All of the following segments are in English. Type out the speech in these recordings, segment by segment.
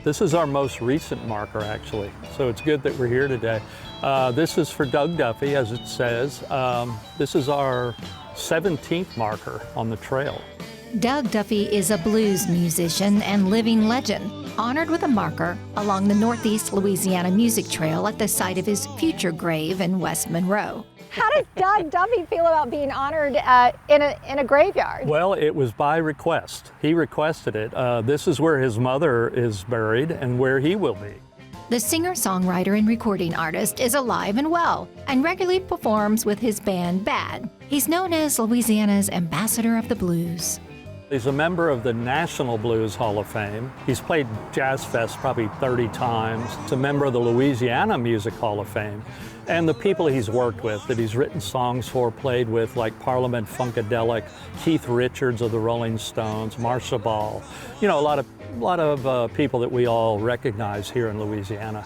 This is our most recent marker, actually, so it's good that we're here today. This is for Doug Duffey, as it says. This is our 17th marker on the trail. Doug Duffey is a blues musician and living legend, honored with a marker along the Northeast Louisiana Music Trail at the site of his future grave in West Monroe. How does Doug Duffey feel about being honored in a graveyard? Well, it was by request. He requested it. This is where his mother is buried and where he will be. The singer-songwriter and recording artist is alive and well and regularly performs with his band Bad. He's known as Louisiana's ambassador of the blues. He's a member of the National Blues Hall of Fame. He's played Jazz Fest probably 30 times. He's a member of the Louisiana Music Hall of Fame. And the people he's worked with, that he's written songs for, played with, like Parliament Funkadelic, Keith Richards of the Rolling Stones, Marcia Ball. You know, a lot of people that we all recognize here in Louisiana.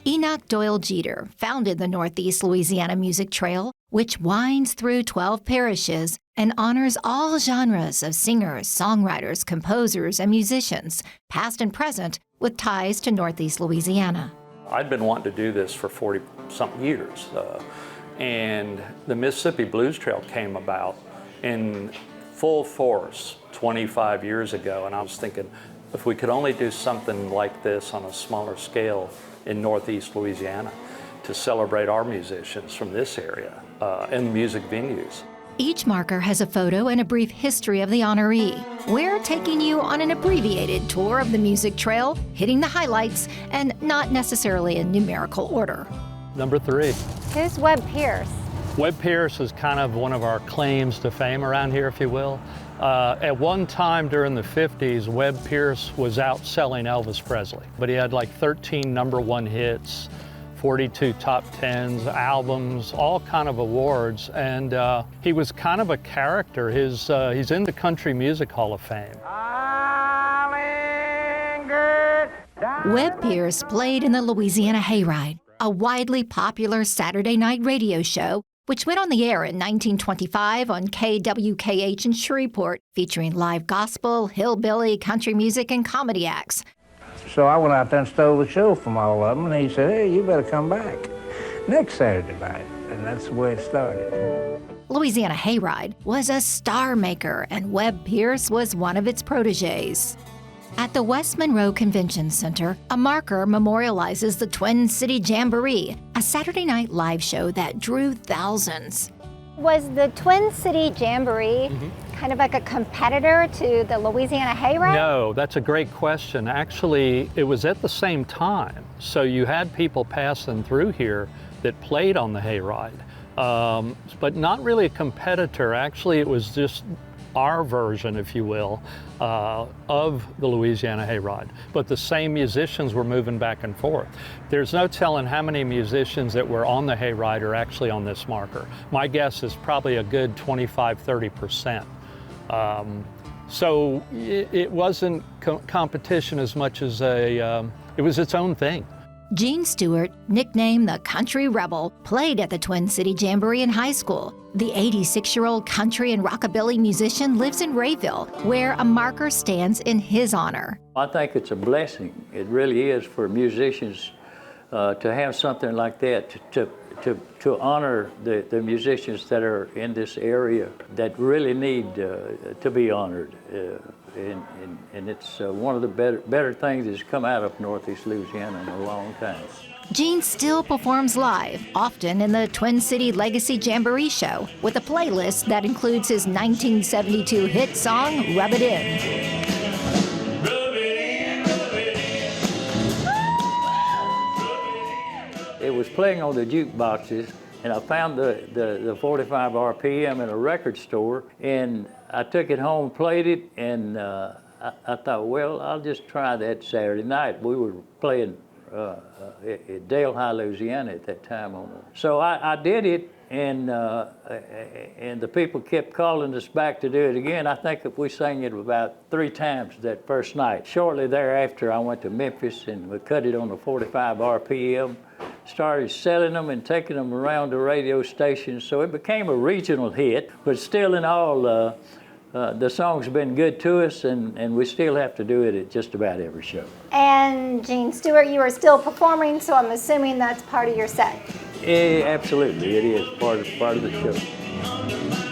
Enoch Doyle Jeter founded the Northeast Louisiana Music Trail, which winds through 12 parishes and honors all genres of singers, songwriters, composers, and musicians, past and present, with ties to Northeast Louisiana. I'd been wanting to do this for 40-something years, and the Mississippi Blues Trail came about in full force 25 years ago, and I was thinking, if we could only do something like this on a smaller scale in Northeast Louisiana to celebrate our musicians from this area and music venues. Each marker has a photo and a brief history of the honoree. We're taking you on an abbreviated tour of the music trail, hitting the highlights, and not necessarily in numerical order. Number 3. Who's Webb Pierce? Webb Pierce is kind of one of our claims to fame around here, if you will. At one time during the 50s, Webb Pierce was outselling Elvis Presley, but he had like 13 #1 hits, 42 top 10s, albums, all kind of awards, and he was kind of a character. He's in the Country Music Hall of Fame. Webb Pierce played in the Louisiana Hayride, a widely popular Saturday night radio show which went on the air in 1925 on KWKH in Shreveport, featuring live gospel, hillbilly, country music, and comedy acts. So I went out there and stole the show from all of them, and he said, hey, you better come back next Saturday night. And that's the way it started. Louisiana Hayride was a star maker, and Webb Pierce was one of its protégés. At the West Monroe Convention Center, a marker memorializes the Twin City Jamboree, a Saturday night live show that drew thousands. Was the Twin City Jamboree kind of like a competitor to the Louisiana Hayride? No, that's a great question. Actually, it was at the same time. So you had people passing through here that played on the Hayride, but not really a competitor. Actually, it was just our version, if you will, of the Louisiana Hayride. But the same musicians were moving back and forth. There's no telling how many musicians that were on the Hayride are actually on this marker. My guess is probably a good 25–30%. So it wasn't competition as much as it was its own thing. Gene Stewart, nicknamed the Country Rebel, played at the Twin City Jamboree in high school. The 86-year-old country and rockabilly musician lives in Rayville, where a marker stands in his honor. I think it's a blessing. It really is for musicians to have something like that, to honor the musicians that are in this area that really need to be honored. And it's one of the better things that's come out of Northeast Louisiana in a long time. Gene still performs live, often in the Twin City Legacy Jamboree show, with a playlist that includes his 1972 hit song, Rub It In. It was playing on the jukeboxes, and I found the 45 RPM in a record store, and I took it home, played it, and I thought, well, I'll just try that Saturday night. We were playing at Dale High, Louisiana at that time. So I did it, and the people kept calling us back to do it again. I think that we sang it about 3 times that first night. Shortly thereafter, I went to Memphis, and we cut it on the 45 RPM, started selling them and taking them around the radio stations. So it became a regional hit, but still in all, the song's been good to us, and we still have to do it at just about every show. And Gene Stewart, you are still performing, so I'm assuming that's part of your set. Absolutely, it is part of the show.